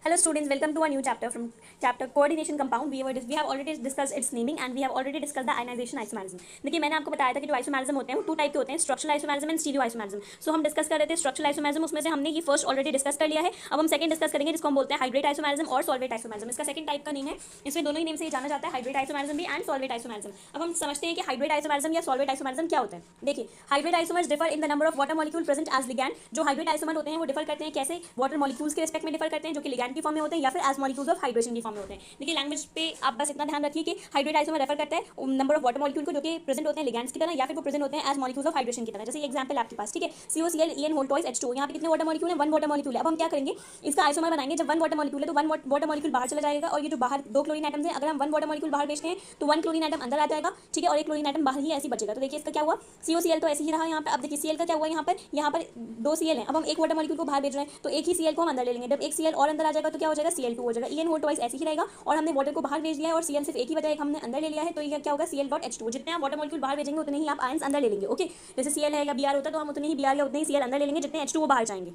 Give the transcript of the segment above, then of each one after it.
Hello students, welcome to a new chapter from chapter coordination compound. We have already discussed its naming and we have already discussed the ionization isomerism. देखिए मैंने आपको बताया था कि जो isomerism होते हैं वो टू टाइप के होते हैं, structural isomerism and stereo isomerism. So हम डिस्कस कर रहे थे स्ट्रक्चरल आइसोमेरिज्म, उसमें से हमने ये फर्स्ट ऑलरेडी डिस्कस कर लिया है. अब हम सेकंड डिस्कस करेंगे जिसको हम बोलते हैं हाइब्रिड आइसोमेरिज्म और सॉल्वेट आइसोमेरिज्म. इसका सेकंड टाइप का नेम है, इसमें दोनों ही नेम से ये जाना जाता है, हाइब्रिड आइसोमेरिज्म भी एंड सॉल्वेट आइसोमेरिज्म. अब हम समझते हैं कि हाइब्रिड आइसोमेरिज्म या सॉल्वेट आइसोमेरिज्म क्या होता है. देखिए hybrid isomers differ in the number of water molecule present as ligand. जो हाइब्रिड आइसोमर होते हैं वो डिफर करते हैं कैसे, वाटर मॉलिक्यूल्स के रिस्पेक्ट में डिफर करते हैं जो कि लिगैंड की फॉर्म में होते हैं या फिर एज मॉलिक्यूल्स ऑफ हाइड्रेशन की फॉर्म में होते हैं. देखिए लैंग्वेज पे आप बस इतना ध्यान रखिए कि हाइब्रिड आइसोमर रेफर करता है नंबर ऑफ वाटर मॉलिक्यूल को जो कि प्रेजेंट होते हैं लिगैंड्स की तरह या फिर वो प्रेजेंट होते हैं एज मॉलिक्यूल्स ऑफ हाइड्रेशन की तरह. जैसे एग्जांपल आपके पास, ठीक है, COCl EN whole toys H2O. यहाँ पे कितने वाटर मॉलिक्यूल है, वन वाटर मॉलिक्यूल है. अब हम क्या करेंगे, इसका आइसोमर बनाएंगे. जब वन वाटर मॉलिक्यूल है तो वन वाटर मॉलिक्यूल बाहर चला जाएगा और ये जो बाहर दो क्लोरीन एटम्स हैं, अगर हम वन वाटर मॉलिक्यूल बाहर भेजते हैं तो वन क्लोरीन एटम अंदर आ जाएगा, ठीक है, और एक क्लोरीन एटम बाहर ही ऐसे बचेगा. तो देखिए इसका क्या हुआ, COCl तो ऐसे ही रहा यहाँ पे. अब देखिए Cl का क्या हुआ, यहाँ पर दो Cl है. अब हम एक वाटर मॉलिक्यूल को बाहर भेज रहे हैं तो एक ही Cl को हम अंदर ले लेंगे. जब एक Cl और अंदर आ जाएगा तो क्या हो जाएगा, Cl2 हो जाएगा. EN होल टॉइस ऐसे ही रहेगा और हमने वाटर को बाहर भेज दिया है और Cl सिर्फ एक ही बचा, एक हमने अंदर ले लिया है. तो ये क्या होगा, Cl.H2. जितने आप वाटर मॉलिक्यूल बाहर भेजेंगे उतने ही आप आयंस अंदर ले लेंगे. ओके, जैसे Cl है या Br होता है तो हम उतने ही Br या उतने ही Cl अंदर ले लेंगे जितने H2O बाहर जाएंगे.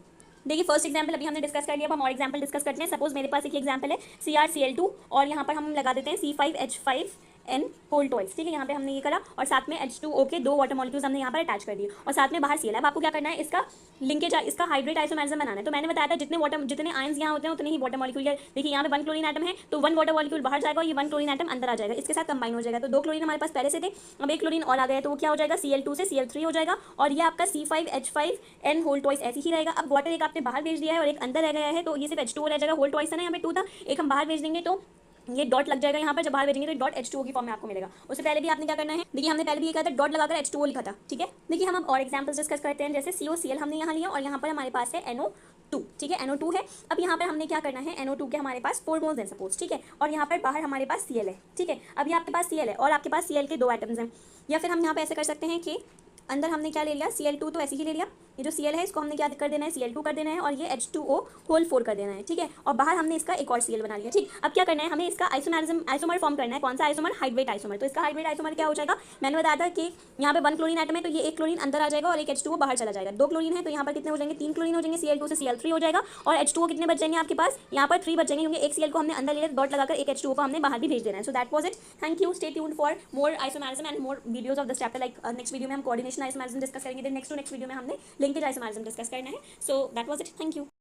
देखिए फर्स्ट एग्जांपल अभी हमने डिस्कस कर लिया. अब हम और एग्जांपल डिस्कस करते हैं. सपोज मेरे पास एक एग्जांपल है CrCl2 और यहाँ पर हम लगा देते हैं C5H5N होल टॉइस. ठीक है, यहाँ पे हमने ये करा और साथ में H2O के दो वाटर मॉलिक्यूल्स हमने यहाँ पर अटैच कर दिए और साथ में बाहर Cl. अब आपको क्या करना है, इसका लिंकेज, इसका हाइब्रिड आइसोमेरिज्म बनाना है. तो मैंने बताया था जितने आयंस यहाँ होते हैं उतने ही वाटर मॉलिक्यूल. देखिए यहाँ पे वन क्लोरीन एटम है तो वन वाटर मॉलिक्यूल बाहर जाएगा और ये वन क्लोरीन एटम अंदर आ जाएगा, इसके साथ कंबाइन हो जाएगा. तो दो क्लोरीन हमारे पास पहले से थे, अब एक क्लोरीन और आ गया तो वो क्या हो जाएगा, Cl2 से Cl3 हो जाएगा और ये आपका C5H5N होल टॉइस ऐसे ही रहेगा. अब वाटर एक आपने बाहर भेज दिया है और एक अंदर रह गया है तो ये सिर्फ H2O रह जाएगा. होल टॉइस है ना, यहाँ पे 2 था, एक हम बाहर भेज देंगे तो ये डॉट लग जाएगा यहाँ पर. जब बाहर भेजेंगे तो डॉट H2O की फॉर्म में आपको मिलेगा. उससे पहले भी आपने क्या करना है, देखिए हमने पहले भी ये कहा था डॉट लगाकर H2O लिखा था. ठीक है, देखिए हम अब और एग्जांपल्स डिस्कस करते हैं. जैसे COCl हमने यहाँ लिया और यहाँ पर हमारे पास है NO2. ठीक है, NO2 है. अब यहाँ पर हमने क्या करना है, NO2 के हमारे पास 4 मोल्स हैं सपोज, ठीक है, और यहाँ पर बाहर हमारे पास Cl है. ठीक है, अभी आपके पास Cl है और आपके पास Cl के दो एटम्स हैं. या फिर हम यहाँ पे ऐसे कर सकते हैं कि अंदर हमने क्या ले लिया, Cl2 तो ऐसे ही ले लिया. ये जो Cl है इसको हमने क्या कर देना है, Cl2 कर देना है और ये H2O होल 4 कर देना है. ठीक है, और बाहर हमने इसका एक और Cl बना लिया. ठीक, अब क्या करना है, हमें इसका आइसोमर फॉर्म करना है. कौन सा आइसोमर, हाइब्रिड आइसोमर. तो इसका हाइब्रिड आइसोमर क्या हो जाएगा, मैंने बताया था कि यहाँ पे वन क्लोरीन एटम है तो ये एक क्लोरीन अंदर आ जाएगा और एक H2O बाहर चला जाएगा. दो क्लोरीन है तो यहाँ पर कितने हो जाएंगे, 3 क्लोरीन हो जाएंगे. Cl2 से Cl3 हो जाएगा और H2O कितने बच जाएंगे आपके पास, यहाँ पर 3 बच जाएंगे क्योंकि एक Cl को हमने अंदर ले लिया, डॉट लगाकर एक H2O को हमने बाहर भी भेज देना है. So that was it. Thank you. Stay tuned for more isomerism and more videos of this chapter. Like next video में हम कोऑर्डिनेशन आइसोमेरिज्म डिस्कस करेंगे, देन नेक्स्ट वीडियो में हमने लिंकेज आइसोमेरिज्म डिस्कस करना है. So that was it. Thank you.